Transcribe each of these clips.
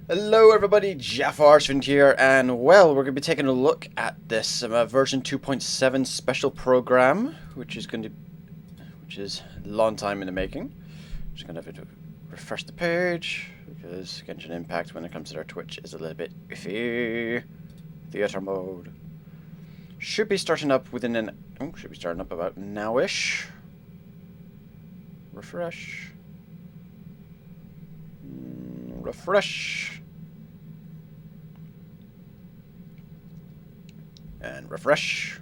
Hello everybody, JaffaArchfiend here, and well, we're going to be taking a look at this version 2.7 special program, which is a long time in the making. Just going to have to refresh the page, because Genshin Impact, when it comes to their Twitch, is a little bit iffy. Theater mode. Should be starting up about now-ish. Refresh. Refresh. And refresh.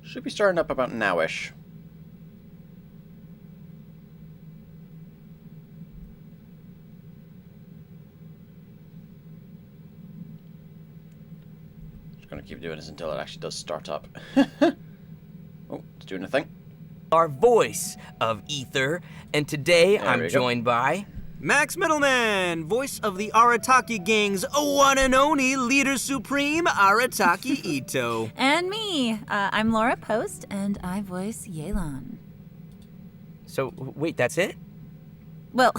Should be starting up about now-ish. Just gonna keep doing this until it actually does start up. Oh, it's doing a thing. Our voice of Ether, and today I'm joined by Max Middleman, voice of the Arataki gang's one and only leader supreme, Arataki Ito. And me, I'm Laura Post, and I voice Yelan. So, wait, that's it? Well,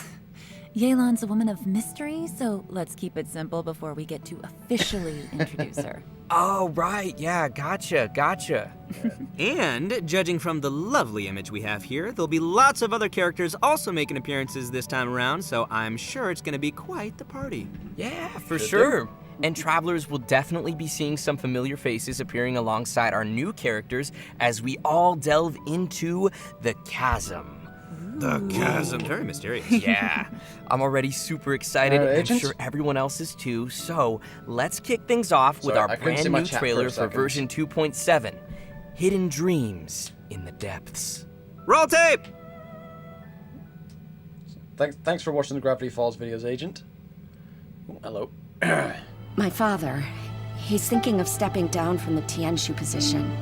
Yelan's a woman of mystery, so let's keep it simple before we get to officially introduce her. Oh, right, yeah, gotcha. And, judging from the lovely image we have here, there'll be lots of other characters also making appearances this time around, so I'm sure it's gonna be quite the party. Yeah, for sure. And travelers will definitely be seeing some familiar faces appearing alongside our new characters as we all delve into the chasm. The chasm, very mysterious. Yeah, I'm already super excited, and I'm Agent? sure everyone else is too. So let's kick things off with our brand new trailer for version 2.7, Hidden Dreams in the Depths. Roll tape! Thanks for watching the Gravity Falls videos, Agent. Oh, hello. My father, he's thinking of stepping down from the Tianshu position.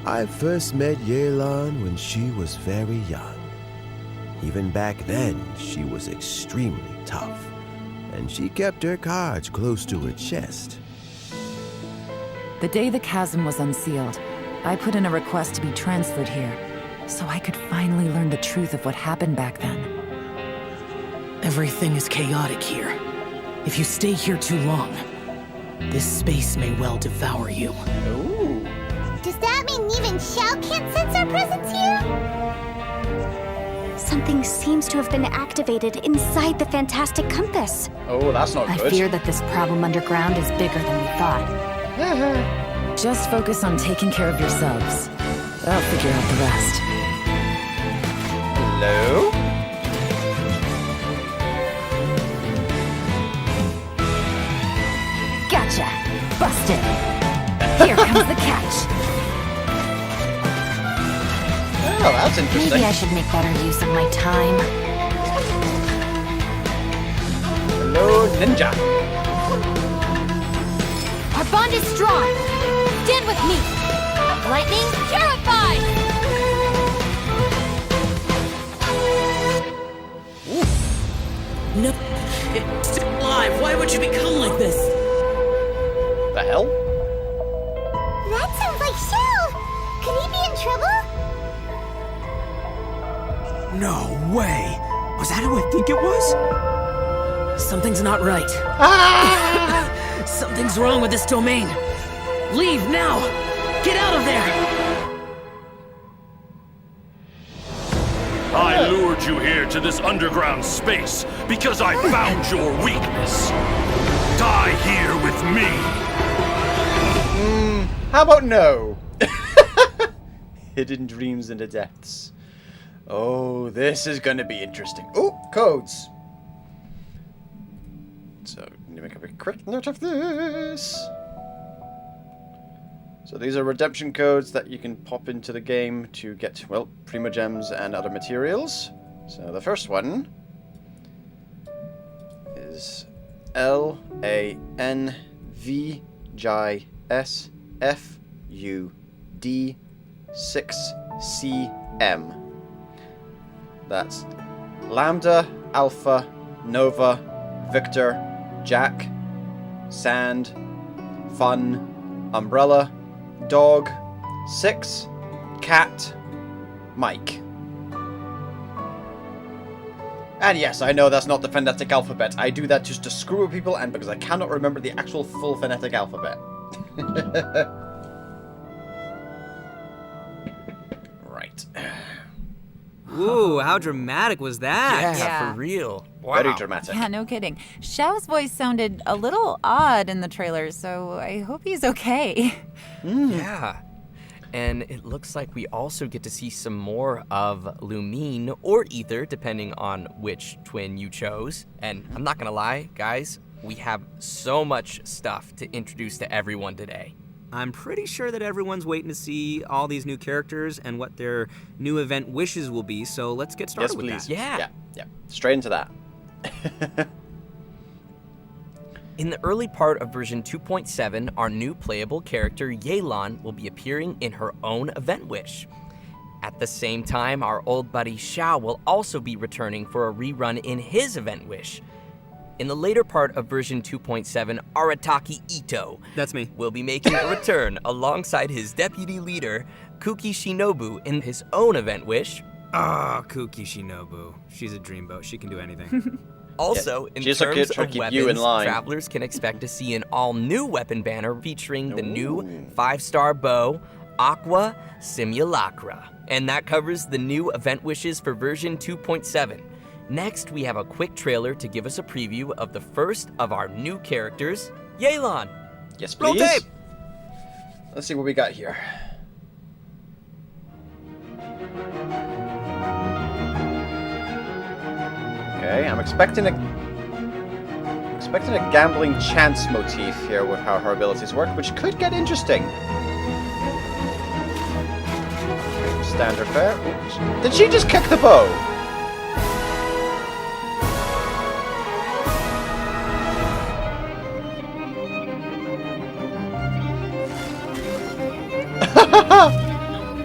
I first met Yelan when she was very young. Even back then, she was extremely tough, and she kept her cards close to her chest. The day the chasm was unsealed, I put in a request to be transferred here, so I could finally learn the truth of what happened back then. Everything is chaotic here. If you stay here too long, this space may well devour you. Ooh. Does that mean even Shao can't sense our presence here? Something seems to have been activated inside the Fantastic Compass. Oh, that's not I good. fear that this problem underground is bigger than we thought. Just focus on taking care of yourselves. I'll figure out the rest. Hello? Gotcha! Busted! Here comes the catch! Oh, that's interesting. Maybe I should make better use of my time. Hello, ninja. Our bond is strong. Stand with me. Lightning purified. No, it's still alive. Why would you become like this? The hell? That sounds like Shao. Could he be in trouble? No way. Was that who I think it was? Something's not right. Something's wrong with this domain. Leave now. Get out of there. I lured you here to this underground space because I found your weakness. Die here with me. How about no? Hidden Dreams in the Depths. Oh, this is going to be interesting. Oh, codes. So, need to make a quick note of this. So these are redemption codes that you can pop into the game to get, well, primogems and other materials. So the first one is LANVJSFUD6CM. That's Lambda, Alpha, Nova, Victor, Jack, Sand, Fun, Umbrella, Dog, 6, Cat, Mike. And yes, I know that's not the phonetic alphabet. I do that just to screw with people and because I cannot remember the actual full phonetic alphabet. Right. Ooh, how dramatic was that? Yeah, for real. Wow. Very dramatic. Yeah, no kidding. Xiao's voice sounded a little odd in the trailer, so I hope he's okay. Yeah. And it looks like we also get to see some more of Lumine or Ether, depending on which twin you chose. And I'm not gonna lie, guys, we have so much stuff to introduce to everyone today. I'm pretty sure that everyone's waiting to see all these new characters and what their new event wishes will be, so let's get started with please. that. Yeah. Straight into that. In the early part of version 2.7, our new playable character, Yelan, will be appearing in her own event wish. At the same time, our old buddy Xiao will also be returning for a rerun in his event wish. In the later part of version 2.7, Arataki Ito That's me. will be making a return alongside his deputy leader, Kuki Shinobu, in his own event wish. Ah, Kuki Shinobu. She's a dreamboat. She can do anything. Also, in she's so terms cute, trying of to keep you in weapons, line. travelers can expect to see an all-new weapon banner featuring the new 5-star bow, Aqua Simulacra. And that covers the new event wishes for version 2.7. Next, we have a quick trailer to give us a preview of the first of our new characters, Yelan. Yes, Roll please. tape. Let's see what we got here. Okay, I'm expecting a gambling chance motif here with how her abilities work, which could get interesting. Standard fare. Oops. Did she just kick the bow?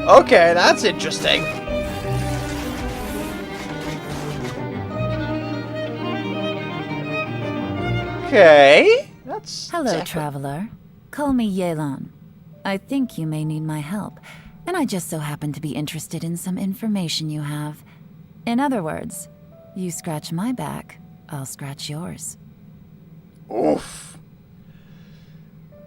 Okay, that's interesting. Okay, that's... Hello, traveler. Call me Yelan. I think you may need my help, and I just so happen to be interested in some information you have. In other words, you scratch my back, I'll scratch yours. Oof.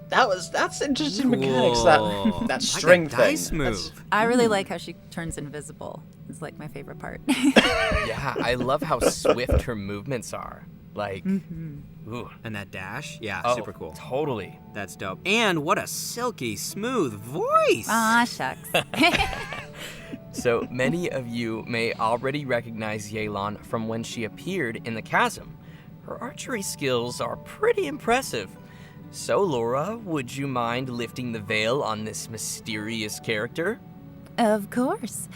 That's interesting mechanics, Cool. that string like a thing. dice move. I really like how she turns invisible. It's like my favorite part. Yeah, I love how swift her movements are. Like, ooh. And that dash? Yeah, Oh, super cool. Totally. That's dope. And what a silky smooth voice. Aw, shucks. So many of you may already recognize Yelan from when she appeared in the chasm. Her archery skills are pretty impressive. So, Laura, would you mind lifting the veil on this mysterious character? Of course.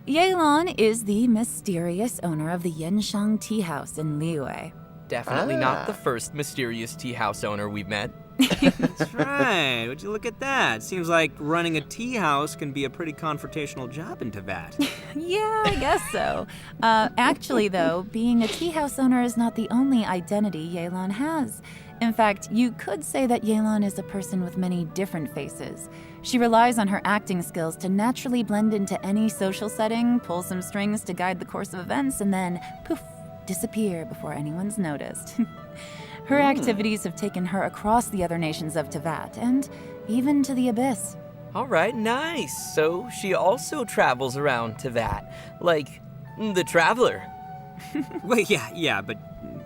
Yelan is the mysterious owner of the Yenshang Tea House in Liyue. Definitely not the first mysterious tea house owner we've met. That's right. Would you look at that? Seems like running a tea house can be a pretty confrontational job in Teyvat. Yeah, I guess so. Actually, though, being a tea house owner is not the only identity Yelan has. In fact, you could say that Yelan is a person with many different faces. She relies on her acting skills to naturally blend into any social setting, pull some strings to guide the course of events, and then, poof, disappear before anyone's noticed. Her activities have taken her across the other nations of Teyvat, and even to the Abyss. All right, nice. So she also travels around Teyvat, like the Traveler. Well, yeah, but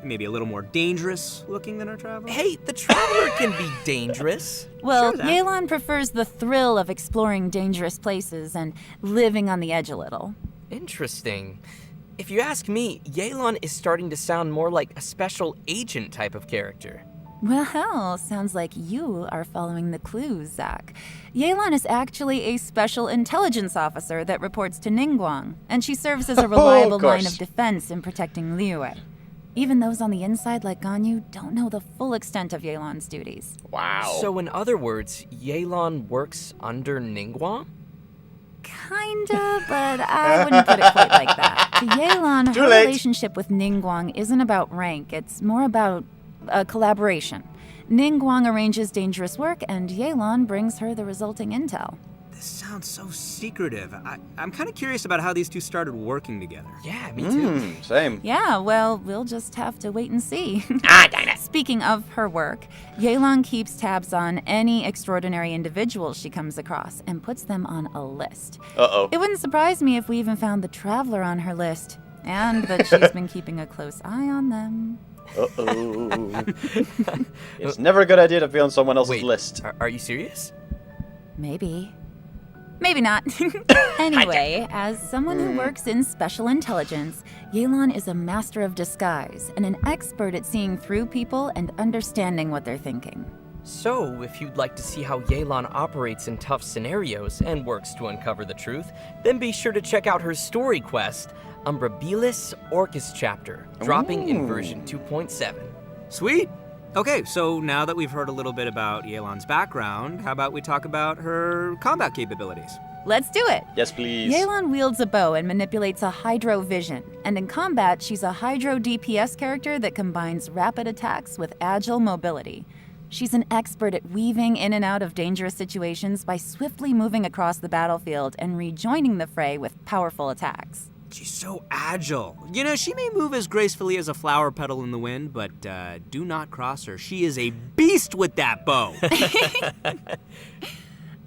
maybe a little more dangerous looking than our traveler. Hey, the Traveler can be dangerous. Well, Sure that. Yelan prefers the thrill of exploring dangerous places and living on the edge a little. Interesting. If you ask me, Yelan is starting to sound more like a special agent type of character. Well, sounds like you are following the clues, Zach. Yelan is actually a special intelligence officer that reports to Ningguang, and she serves as a reliable line course. of defense in protecting Liyue. Even those on the inside, like Ganyu, don't know the full extent of Yelan's duties. Wow. So in other words, Yelan works under Ningguang? Kinda, but I wouldn't put it quite like that. To Yelan, Too her late. relationship with Ningguang isn't about rank, it's more about a collaboration. Ningguang arranges dangerous work, and Yelan brings her the resulting intel. This sounds so secretive. I'm kind of curious about how these two started working together. Yeah, me too. Same. Yeah, well, we'll just have to wait and see. Darn it. Speaking of her work, Yelan keeps tabs on any extraordinary individuals she comes across and puts them on a list. Uh-oh. It wouldn't surprise me if we even found the Traveler on her list, and that she's been keeping a close eye on them. Uh-oh. It's never a good idea to be on someone else's Wait, list. Are you serious? Maybe. Maybe not. Anyway, as someone who works in special intelligence, Yelan is a master of disguise and an expert at seeing through people and understanding what they're thinking. So, if you'd like to see how Yelan operates in tough scenarios and works to uncover the truth, then be sure to check out her story quest, Umbrabilis Orcus Chapter, dropping in version 2.7. Sweet. Okay, so now that we've heard a little bit about Yelan's background, how about we talk about her combat capabilities? Let's do it! Yes, please. Yelan wields a bow and manipulates a Hydro Vision, and in combat, she's a Hydro DPS character that combines rapid attacks with agile mobility. She's an expert at weaving in and out of dangerous situations by swiftly moving across the battlefield and rejoining the fray with powerful attacks. She's so agile. You know, she may move as gracefully as a flower petal in the wind, but do not cross her. She is a beast with that bow.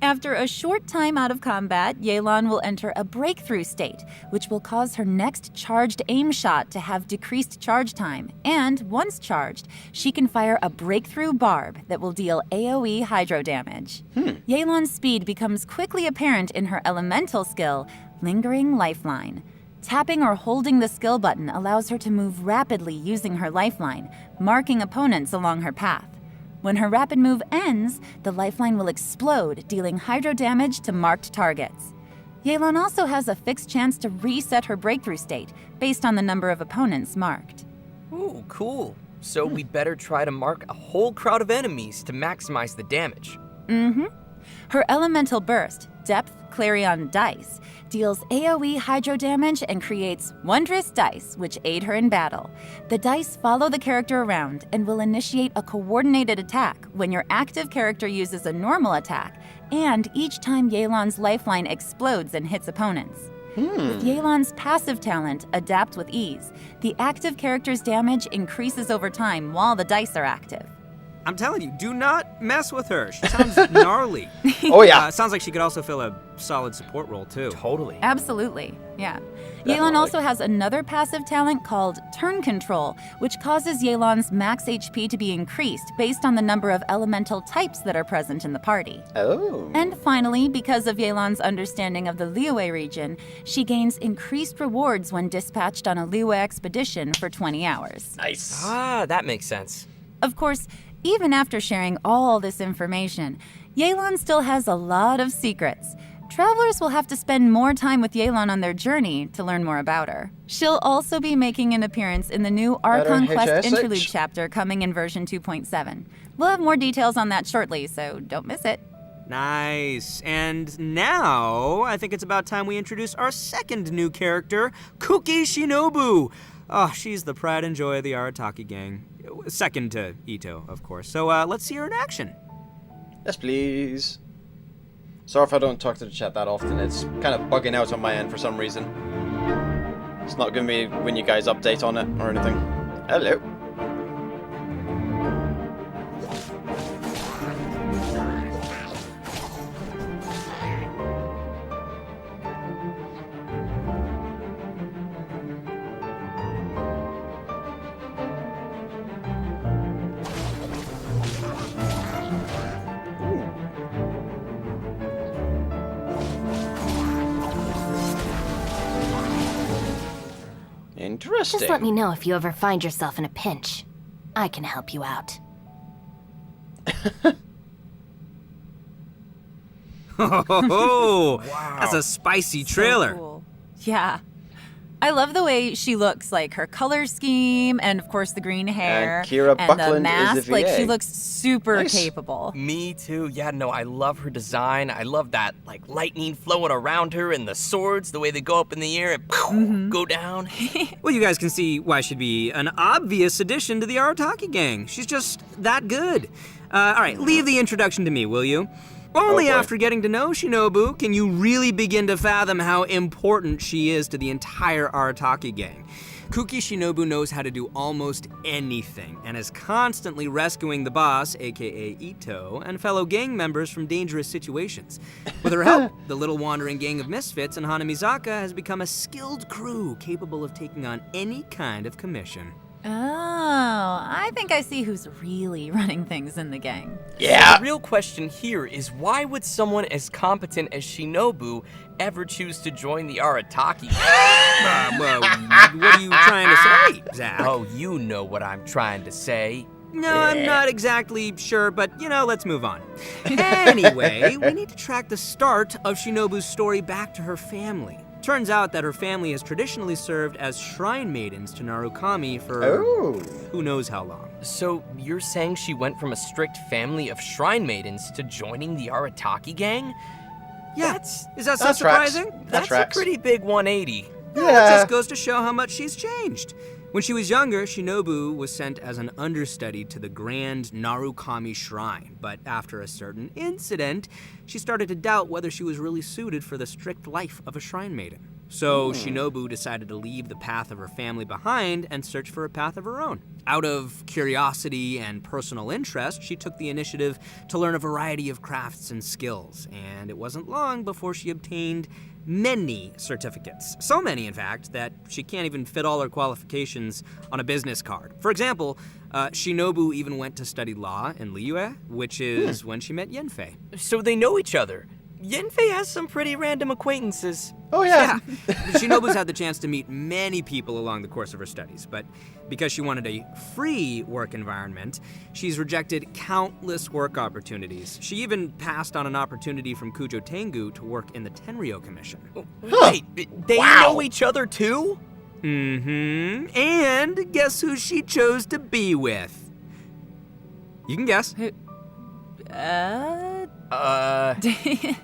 After a short time out of combat, Yelan will enter a breakthrough state, which will cause her next charged aim shot to have decreased charge time. And once charged, she can fire a breakthrough barb that will deal AoE hydro damage. Yelan's speed becomes quickly apparent in her elemental skill, Lingering Lifeline. Tapping or holding the skill button allows her to move rapidly using her lifeline, marking opponents along her path. When her rapid move ends, the lifeline will explode, dealing hydro damage to marked targets. Yelan also has a fixed chance to reset her breakthrough state, based on the number of opponents marked. Ooh, cool. So we'd better try to mark a whole crowd of enemies to maximize the damage. Her elemental burst, Depth Clarion Dice, deals AoE hydro damage and creates wondrous dice which aid her in battle. The dice follow the character around and will initiate a coordinated attack when your active character uses a normal attack, and each time Yelan's lifeline explodes and hits opponents. With Yelan's passive talent, Adapt with Ease, the active character's damage increases over time while the dice are active. I'm telling you, do not mess with her. She sounds gnarly. Oh, yeah. Sounds like she could also fill a solid support role, too. Totally. Absolutely, yeah. Definitely. Yelan also has another passive talent called Turn Control, which causes Yelan's max HP to be increased based on the number of elemental types that are present in the party. Oh. And finally, because of Yelan's understanding of the Liyue region, she gains increased rewards when dispatched on a Liyue expedition for 20 hours. Nice. Ah, that makes sense. Of course, even after sharing all this information, Yelan still has a lot of secrets. Travelers will have to spend more time with Yelan on their journey to learn more about her. She'll also be making an appearance in the new Archon Quest HSH. Interlude chapter coming in version 2.7. We'll have more details on that shortly, so don't miss it. Nice. And now, I think it's about time we introduce our second new character, Kuki Shinobu. Oh, she's the pride and joy of the Arataki gang. Second to Ito, of course. So let's see her in action. Yes, please. Sorry if I don't talk to the chat that often. It's kind of bugging out on my end for some reason. It's not giving me when you guys update on it or anything. Hello. Interesting. Just let me know if you ever find yourself in a pinch. I can help you out. Oh, Wow. that's a spicy So trailer. cool. Yeah. I love the way she looks, like her color scheme, and of course the green hair, And Kira and Buckland the is mask. the Like VA. she looks super Nice. capable. Me too. Yeah, no, I love her design. I love that, like, lightning flowing around her and the swords, the way they go up in the air and go down. Well, you guys can see why she'd be an obvious addition to the Arataki gang. She's just that good. All right, leave the introduction to me, will you? Only boy. after getting to know Shinobu can you really begin to fathom how important she is to the entire Arataki gang. Kuki Shinobu knows how to do almost anything and is constantly rescuing the boss, aka Ito, and fellow gang members from dangerous situations. With her help, the little wandering gang of misfits in Hanamizaka has become a skilled crew capable of taking on any kind of commission. Oh, I think I see who's really running things in the gang. Yeah. So the real question here is why would someone as competent as Shinobu ever choose to join the Arataki? Well, what are you trying to say, Zach? Oh, you know what I'm trying to say. No, I'm not exactly sure, but, let's move on. Anyway, we need to track the start of Shinobu's story back to her family. Turns out that her family has traditionally served as shrine maidens to Narukami for who knows how long. So you're saying she went from a strict family of shrine maidens to joining the Arataki gang? Yeah, That's is that so That tracks. surprising? that's a tracks. pretty big 180. It just goes to show how much she's changed. When she was younger, Shinobu was sent as an understudy to the Grand Narukami Shrine, but after a certain incident, she started to doubt whether she was really suited for the strict life of a shrine maiden. So Shinobu decided to leave the path of her family behind and search for a path of her own. Out of curiosity and personal interest, she took the initiative to learn a variety of crafts and skills, and it wasn't long before she obtained many certificates. So many, in fact, that she can't even fit all her qualifications on a business card. For example, Shinobu even went to study law in Liyue, which is when she met Yenfei. So they know each other. Yenfei has some pretty random acquaintances. Oh, yeah. Shinobu's had the chance to meet many people along the course of her studies, but because she wanted a free work environment, she's rejected countless work opportunities. She even passed on an opportunity from Kujo Tengu to work in the Tenryo Commission. Wait, they know each other too? Mm-hmm. And guess who she chose to be with? You can guess.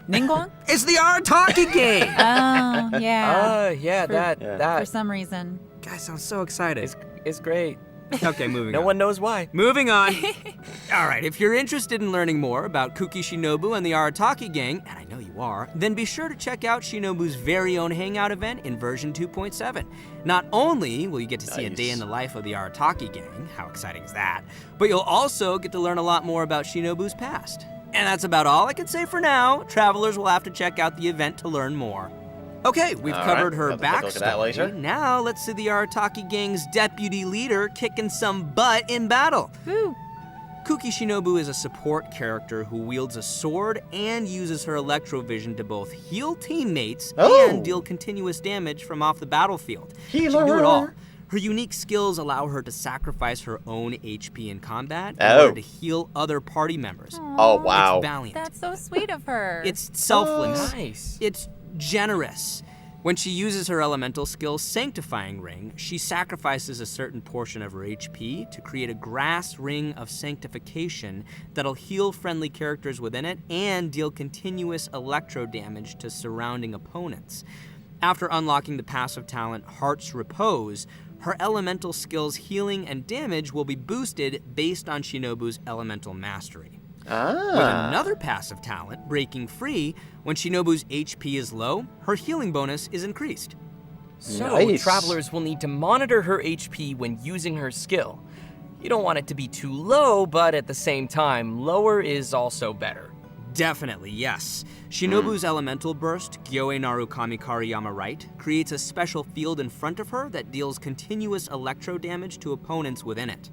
Ningguang? It's the Arataki gang! Oh, yeah. Yeah, For- that For some reason. Guys, I'm so excited. is great. Okay, moving No on. one knows why. Moving on. All right, if you're interested in learning more about Kuki Shinobu and the Arataki gang, and I know you are, then be sure to check out Shinobu's very own hangout event in version 2.7. Not only will you get to see a day in the life of the Arataki gang, how exciting is that, but you'll also get to learn a lot more about Shinobu's past. And that's about all I can say for now. Travelers will have to check out the event to learn more. Okay, we've All covered right, her we'll have to look at that later. backstory. Now let's see the Arataki gang's deputy leader kicking some butt in battle. Woo. Kuki Shinobu is a support character who wields a sword and uses her electrovision to both heal teammates and deal continuous damage from off the battlefield. She can do it all. Her unique skills allow her to sacrifice her own HP in combat in order to heal other party members. Oh, wow. It's valiant. That's so sweet of her. It's selfless. Nice. It's generous. When she uses her elemental skill, Sanctifying Ring, she sacrifices a certain portion of her HP to create a grass ring of sanctification that'll heal friendly characters within it and deal continuous electro damage to surrounding opponents. After unlocking the passive talent Heart's Repose, her elemental skills healing and damage will be boosted based on Shinobu's elemental mastery. With another passive talent, Breaking Free, when Shinobu's HP is low, her healing bonus is increased. So travelers will need to monitor her HP when using her skill. You don't want it to be too low, but at the same time, lower is also better. Definitely, yes. Shinobu's elemental burst, Gyoe Narukami Kariyama Right, creates a special field in front of her that deals continuous electro damage to opponents within it.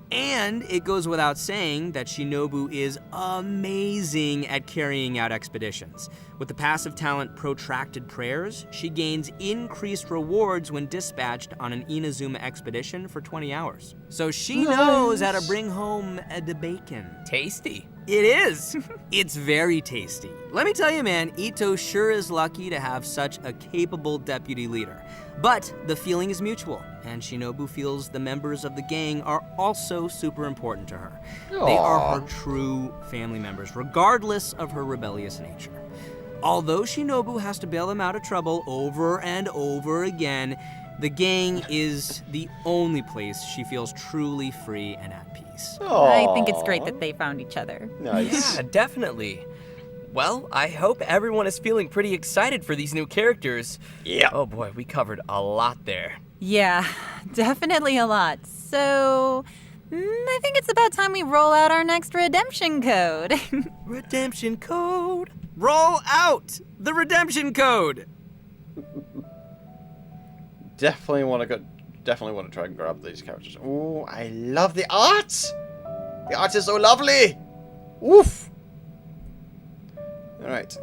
And it goes without saying that Shinobu is amazing at carrying out expeditions. With the passive talent Protracted Prayers, she gains increased rewards when dispatched on an Inazuma expedition for 20 hours. So she knows how to bring home the bacon. Tasty. It is. It's very tasty. Let me tell you, man, Ito sure is lucky to have such a capable deputy leader. But the feeling is mutual, and Shinobu feels the members of the gang are also super important to her. They are her true family members, regardless of her rebellious nature. Although Shinobu has to bail them out of trouble over and over again, the gang is the only place she feels truly free and at peace. I think it's great that they found each other. Nice. Yeah, definitely. Well, I hope everyone is feeling pretty excited for these new characters. Yeah. Oh boy, we covered a lot there. Yeah, definitely a lot. So, I think it's about time we roll out our next redemption code. Redemption code. Roll out the redemption code. Definitely want to try and grab these characters. Oh, I love the art. The art is so lovely. Woof. All right.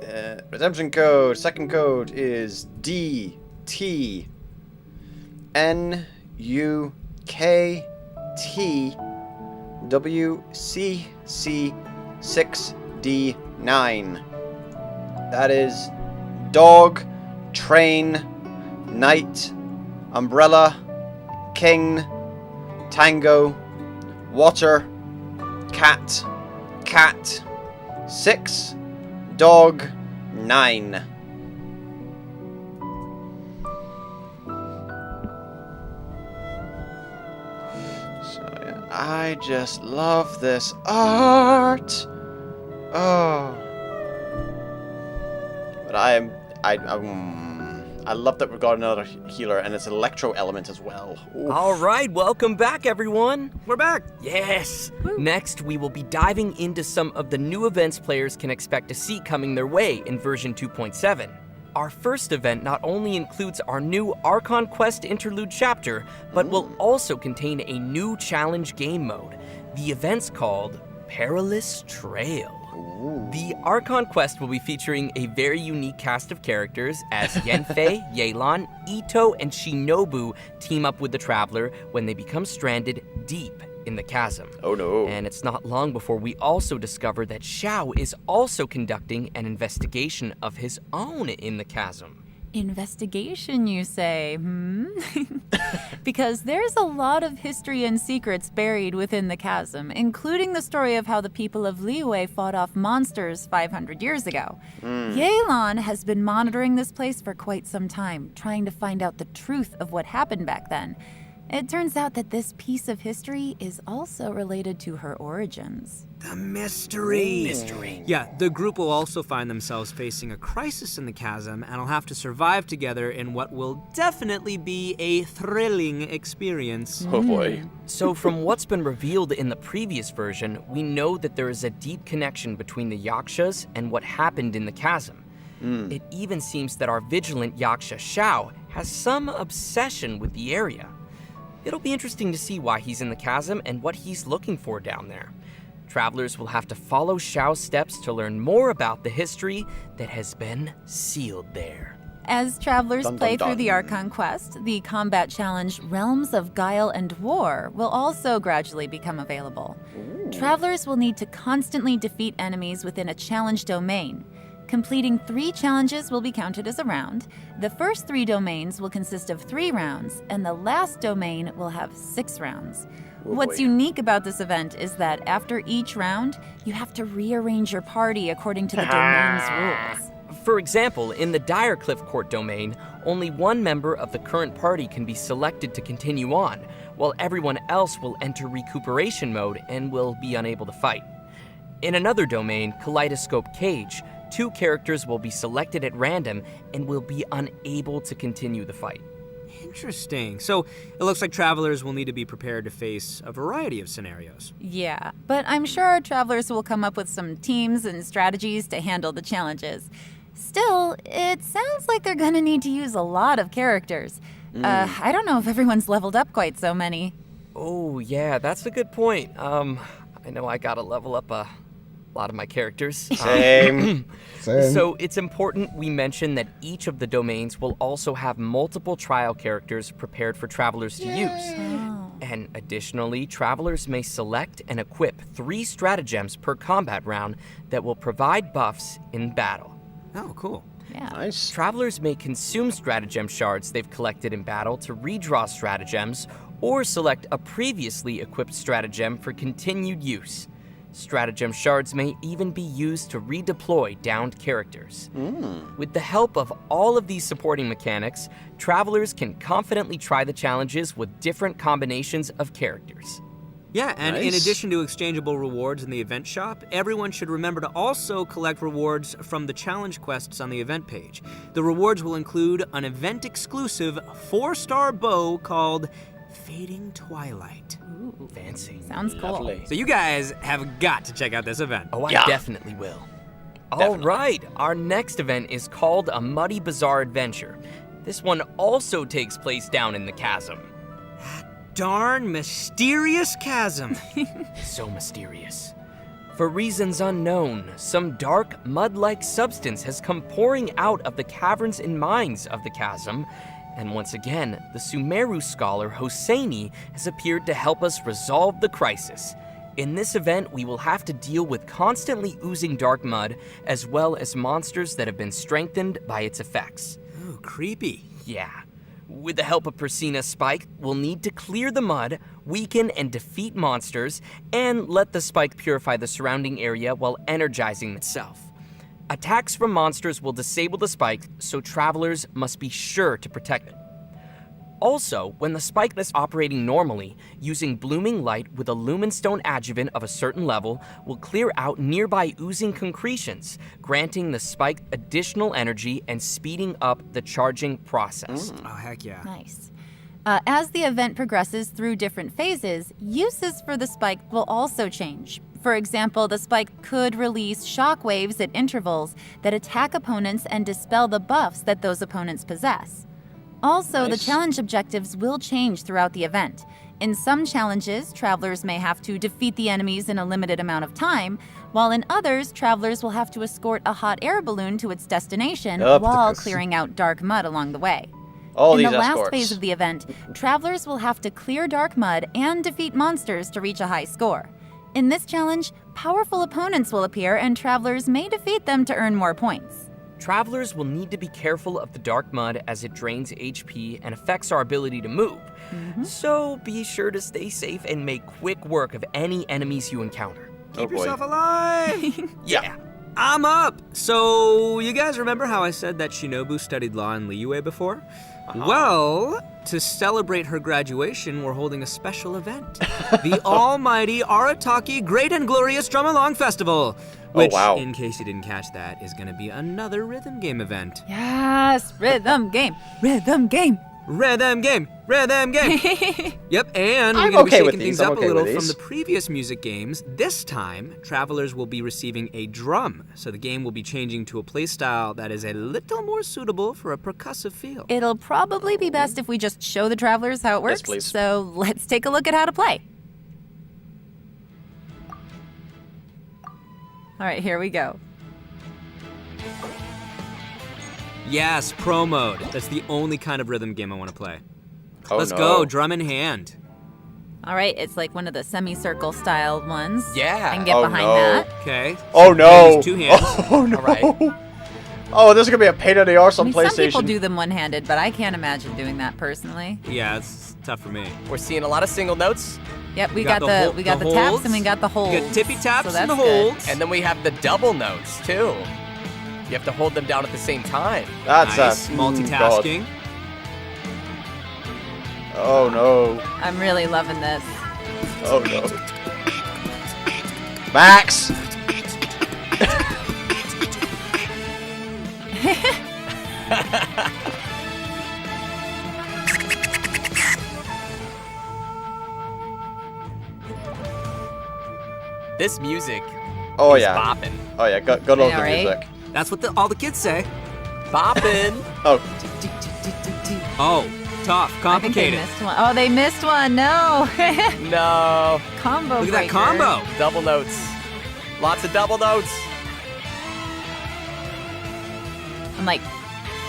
Redemption code. Second code is DTNUKT6D9. That is dog, train, knight, umbrella, king, tango, water, cat, 6, dog, 9. So yeah, I just love this art. Oh. But I love that we've got another healer, and it's electro element as well. Oof. All right, welcome back, everyone. We're back. Yes. Next, we will be diving into some of the new events players can expect to see coming their way in version 2.7. Our first event not only includes our new Archon Quest interlude chapter, but will also contain a new challenge game mode. The event's called Perilous Trail. The Archon Quest will be featuring a very unique cast of characters as Yenfei, Yelan, Ito, and Shinobu team up with the Traveler when they become stranded deep in the chasm. Oh no. And it's not long before we also discover that Xiao is also conducting an investigation of his own in the chasm. Investigation, you say? Because there's a lot of history and secrets buried within the chasm, including the story of how the people of Liyue fought off monsters 500 years ago. Yelan has been monitoring this place for quite some time, trying to find out the truth of what happened back then. It turns out that this piece of history is also related to her origins. The mystery. Yeah, the group will also find themselves facing a crisis in the chasm and will have to survive together in what will definitely be a thrilling experience. Oh boy. So from what's been revealed in the previous version, we know that there is a deep connection between the Yakshas and what happened in the chasm. It even seems that our vigilant Yaksha Xiao has some obsession with the area. It'll be interesting to see why he's in the chasm and what he's looking for down there. Travelers will have to follow Xiao's steps to learn more about the history that has been sealed there. As travelers Dun, dun, play dun. through the Archon Quest, the combat challenge Realms of Guile and War will also gradually become available. Travelers will need to constantly defeat enemies within a challenge domain. Completing 3 challenges will be counted as a round. The first 3 domains will consist of 3 rounds, and the last domain will have 6 rounds. What's unique about this event is that after each round, you have to rearrange your party according to the domain's rules. For example, in the Direcliff Court domain, only one member of the current party can be selected to continue on, while everyone else will enter recuperation mode and will be unable to fight. In another domain, Kaleidoscope Cage, 2 characters will be selected at random and will be unable to continue the fight. Interesting. So it looks like travelers will need to be prepared to face a variety of scenarios. Yeah, but I'm sure our travelers will come up with some teams and strategies to handle the challenges. Still, it sounds like they're gonna need to use a lot of characters. I don't know if everyone's leveled up quite so many. Oh yeah, that's a good point. I know I gotta level up a lot of my characters. Same. So it's important we mention that each of the domains will also have multiple trial characters prepared for travelers to use. And additionally, travelers may select and equip 3 stratagems per combat round that will provide buffs in battle. Oh, cool. Yeah. Nice. Travelers may consume stratagem shards they've collected in battle to redraw stratagems, or select a previously equipped stratagem for continued use. Stratagem shards may even be used to redeploy downed characters. With the help of all of these supporting mechanics, travelers can confidently try the challenges with different combinations of characters. Yeah, and in Nice. addition to exchangeable rewards in the event shop, everyone should remember to also collect rewards from the challenge quests on the event page. The rewards will include an event-exclusive 4-star bow called Fading Twilight. Ooh, Fancy. sounds cool. Lovely. So you guys have got to check out this event. Oh, I Yeah. definitely will. All right, our next event is called A Muddy Bazaar Adventure. This one also takes place down in the chasm. Darn mysterious chasm. So mysterious. For reasons unknown, some dark, mud-like substance has come pouring out of the caverns and mines of the chasm, and once again, the Sumeru scholar Hosseini has appeared to help us resolve the crisis. In this event, we will have to deal with constantly oozing dark mud, as well as monsters that have been strengthened by its effects. Ooh, creepy. Yeah. With the help of Persina Spike, we'll need to clear the mud, weaken and defeat monsters, and let the spike purify the surrounding area while energizing itself. Attacks from monsters will disable the spike, so travelers must be sure to protect it. Also, when the spike is operating normally, using blooming light with a lumenstone adjuvant of a certain level will clear out nearby oozing concretions, granting the spike additional energy and speeding up the charging process. Oh, heck yeah. Nice. As the event progresses through different phases, uses for the spike will also change. For example, the spike could release shockwaves at intervals that attack opponents and dispel the buffs that those opponents possess. Also, Nice. the challenge objectives will change throughout the event. In some challenges, travelers may have to defeat the enemies in a limited amount of time, while in others, travelers will have to escort a hot air balloon to its destination Up the while c- clearing out dark mud along the way. All In these the last escorts. phase of the event, travelers will have to clear dark mud and defeat monsters to reach a high score. In this challenge, powerful opponents will appear and travelers may defeat them to earn more points. Travelers will need to be careful of the dark mud as it drains HP and affects our ability to move. So be sure to stay safe and make quick work of any enemies you encounter. Oh Keep boy. yourself alive. Yeah. I'm up. So, you guys remember how I said that Shinobu studied law in Liyue before? Well, to celebrate her graduation, we're holding a special event. The almighty Arataki Great and Glorious Drum Along Festival. Which, wow. in case you didn't catch that, is going to be another rhythm game event. Yes, rhythm game, rhythm game. Rhythm game, rhythm game. Yep, and we're I'm going to okay be with shaking these, things I'm up okay a with little from these. the previous music games. This time, travelers will be receiving a drum, so the game will be changing to a playstyle that is a little more suitable for a percussive feel. It'll probably be best if we just show the travelers how it works. Yes, please. So let's take a look at how to play. All right, here we go. Yes, pro mode. That's the only kind of rhythm game I want to play. Oh, Let's no. go, drum in hand. All right, it's like one of the semicircle style ones. Yeah. I can get Oh, behind no. that. Okay. Oh no! Use 2 hands. Oh no! All right. Oh, this is gonna be a pain in the arse I on mean, PlayStation. some people do them one-handed, but I can't imagine doing that personally. Yeah, it's tough for me. We're seeing a lot of single notes, Yep, we You got got the the we got hol- the the taps holds? and we got the holds. You got tippy taps so and the that's good. holds. and then we have the double notes too. You have to hold them down at the same time. That's Nice. God. Multitasking. Oh no! I'm really loving this. Oh no! Max! This music Oh is yeah! bopping. Oh yeah! Good old Yeah, the right? music. That's what all the kids say. Bopping. Oh, Oh, tough, I think they complicated. missed one. Oh, they missed one. No. No. Combo Look at that breaker. combo. Double notes. Lots of double notes. I'm like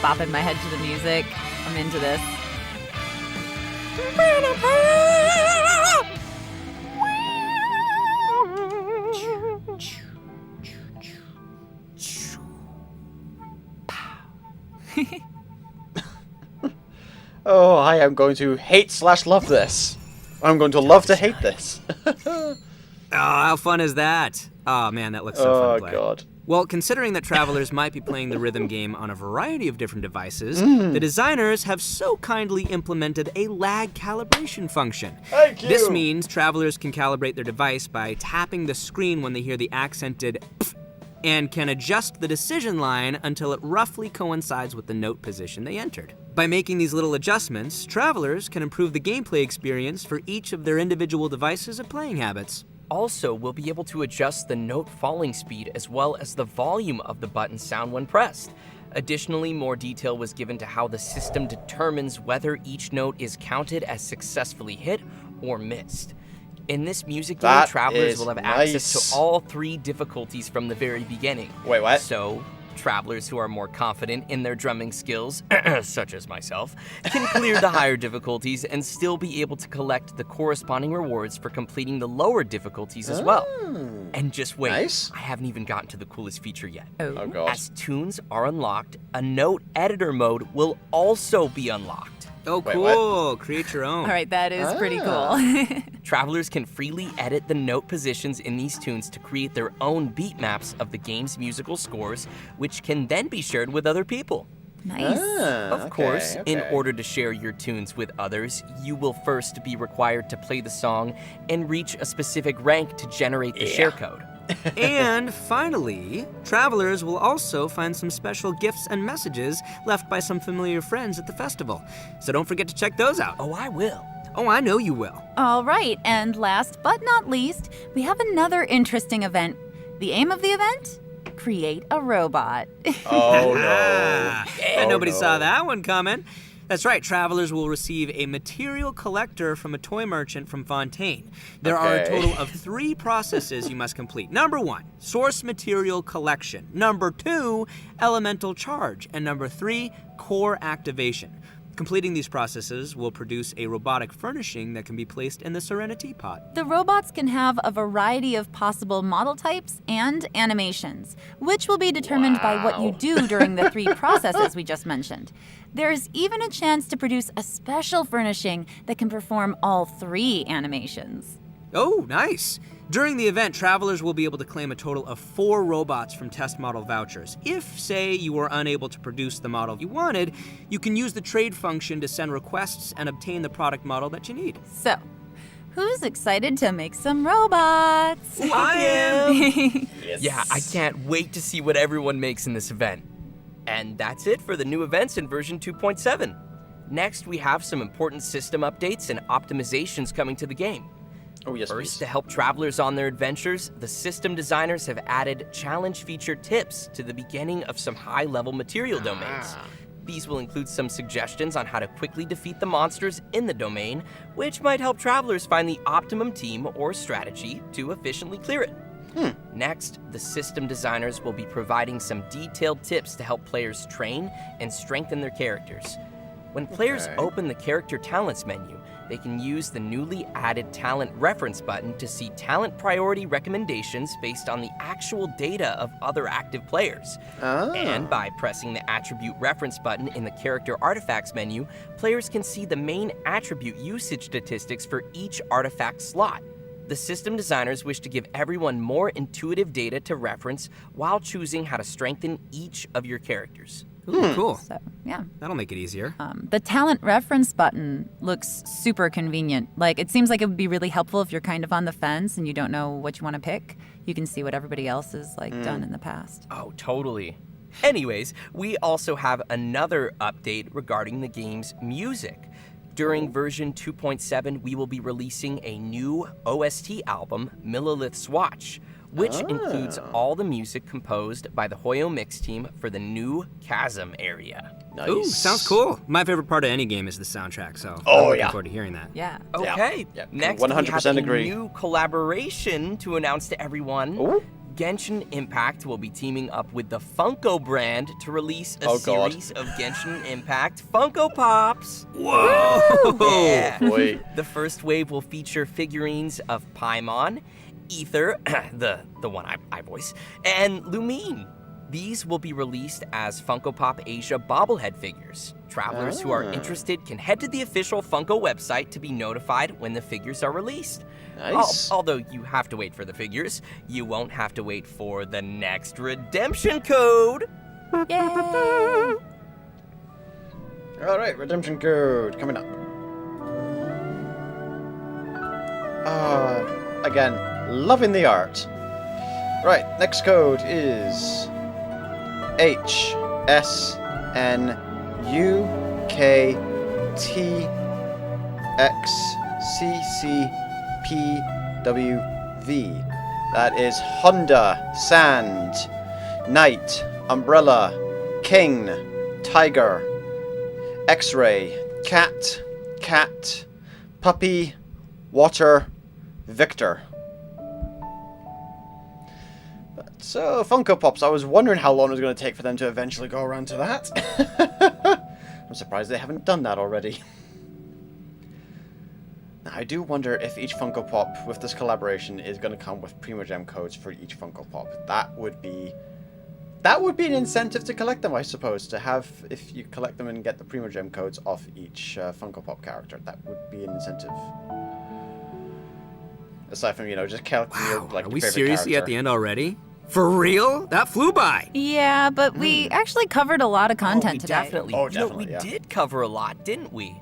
bopping my head to the music. I'm into this. oh! I am going to hate/love this. I'm going to love to hate this. Oh, how fun is that? Oh man, that looks so fun oh to play. god! Well, considering that travelers might be playing the rhythm game on a variety of different devices, the designers have so kindly implemented a lag calibration function. Thank you. This means travelers can calibrate their device by tapping the screen when they hear the accented pf, and can adjust the decision line until it roughly coincides with the note position they entered. By making these little adjustments, travelers can improve the gameplay experience for each of their individual devices and playing habits. Also, we'll be able to adjust the note falling speed as well as the volume of the button sound when pressed. Additionally, more detail was given to how the system determines whether each note is counted as successfully hit or missed. In this music game, That travelers is will have nice. access to all 3 difficulties from the very beginning. Wait, what? So, travelers who are more confident in their drumming skills, such as myself, can clear the higher difficulties and still be able to collect the corresponding rewards for completing the lower difficulties as well. And just wait, Nice. I haven't even gotten to the coolest feature yet. Oh, God. As tunes are unlocked, a note editor mode will also be unlocked. Oh, Wait, cool. Create your own. All right, that is pretty cool. Travelers can freely edit the note positions in these tunes to create their own beat maps of the game's musical scores, which can then be shared with other people. Nice. Of course, in order to share your tunes with others, you will first be required to play the song and reach a specific rank to generate the share code. And finally, travelers will also find some special gifts and messages left by some familiar friends at the festival. So don't forget to check those out. Oh, I will. Oh, I know you will. All right, and last but not least, we have another interesting event. The aim of the event? Create a robot. Oh, no. And nobody no. saw that one coming. That's right, travelers will receive a material collector from a toy merchant from Fontaine. There are a Okay. total of 3 processes you must complete. Number 1, source material collection. Number 2, elemental charge. And number 3, core activation. Completing these processes will produce a robotic furnishing that can be placed in the Serenity Pot. The robots can have a variety of possible model types and animations, which will be determined by what you do during the 3 processes we just mentioned. There's even a chance to produce a special furnishing that can perform all 3 animations. Oh, nice. During the event, travelers will be able to claim a total of 4 robots from test model vouchers. If, say, you were unable to produce the model you wanted, you can use the trade function to send requests and obtain the product model that you need. So, who's excited to make some robots? I am! Yeah, I can't wait to see what everyone makes in this event. And that's it for the new events in version 2.7. Next, we have some important system updates and optimizations coming to the game. Oh, yes, First, please. to help travelers on their adventures, the system designers have added challenge feature tips to the beginning of some high-level material domains. These will include some suggestions on how to quickly defeat the monsters in the domain, which might help travelers find the optimum team or strategy to efficiently clear it. Next, the system designers will be providing some detailed tips to help players train and strengthen their characters. When players open the character talents menu, they can use the newly added talent reference button to see talent priority recommendations based on the actual data of other active players. And by pressing the attribute reference button in the character artifacts menu, players can see the main attribute usage statistics for each artifact slot. The system designers wish to give everyone more intuitive data to reference while choosing how to strengthen each of your characters. Ooh, cool. So, yeah. That'll make it easier. The talent reference button looks super convenient. Like, it seems like it would be really helpful if you're kind of on the fence and you don't know what you want to pick. You can see what everybody else has, done in the past. Oh, totally. Anyways, we also have another update regarding the game's music. During version 2.7, we will be releasing a new OST album, Millilith's Watch, which includes all the music composed by the Hoyo Mix team for the new Chasm area. Nice. Ooh, sounds cool. My favorite part of any game is the soundtrack, so Oh, I'm looking yeah. forward to hearing that. Yeah. Okay, Yeah, next 100% we have agree. a new collaboration to announce to everyone. Ooh. Genshin Impact will be teaming up with the Funko brand to release a God. series of Genshin Impact Funko Pops. Whoa! Yeah. Boy. The first wave will feature figurines of Paimon, Ether, the one I voice, and Lumine. These will be released as Funko Pop Asia bobblehead figures. Travelers who are interested can head to the official Funko website to be notified when the figures are released. Nice. Although you have to wait for the figures, you won't have to wait for the next redemption code. Yay! Alright, redemption code coming up. Again, loving the art. Right, next code is HSNUKTXCCPWV. That is Honda, Sand, Knight, Umbrella, King, Tiger, X-Ray, Cat, Cat, Puppy, Water, Victor. So, Funko Pops, I was wondering how long it was going to take for them to eventually go around to that. I'm surprised they haven't done that already. Now, I do wonder if each Funko Pop with this collaboration is going to come with Primogem codes for each Funko Pop. That would be an incentive to collect them, I suppose, to have, if you collect them and get the Primogem codes off each Funko Pop character. That would be an incentive. Aside from, just collecting your, Are we favorite seriously character. at the end already? For real? That flew by. Yeah, but we actually covered a lot of content today. Definitely. Definitely, we yeah. did cover a lot, didn't we?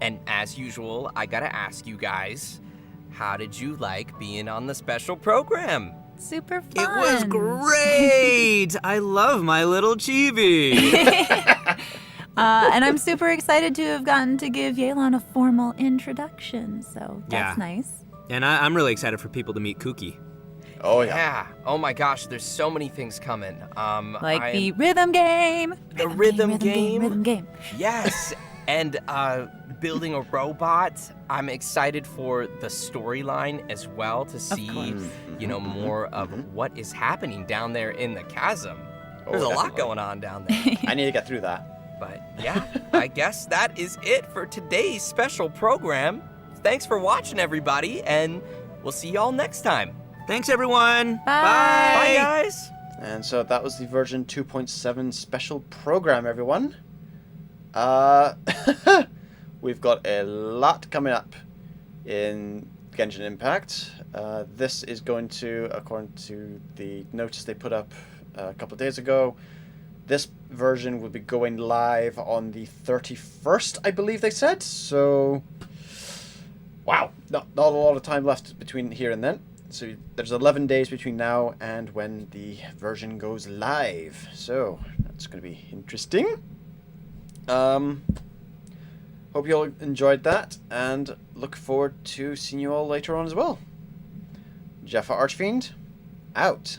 And as usual, I gotta ask you guys, how did you like being on the special program? Super fun. It was great. I love my little chibi. And I'm super excited to have gotten to give Yelan a formal introduction, so that's nice. And I'm really excited for people to meet Kooky. Oh, yeah. Yeah. Oh my gosh, there's so many things coming. Like the rhythm game. The rhythm game. Rhythm game. Yes. And building a robot. I'm excited for the storyline as well to see, more of what is happening down there in the chasm. There's a lot going on down there. I need to get through that. But yeah, I guess that is it for today's special program. Thanks for watching, everybody, and we'll see y'all next time. Thanks, everyone. Bye. Bye, guys. And so that was the version 2.7 special program, everyone. We've got a lot coming up in Genshin Impact. This is going to, according to the notice they put up a couple of days ago, this version will be going live on the 31st, I believe they said. So, wow, not a lot of time left between here and then. So there's 11 days between now and when the version goes live. So that's going to be interesting. Hope you all enjoyed that, and look forward to seeing you all later on as well. JaffaArchfiend, out.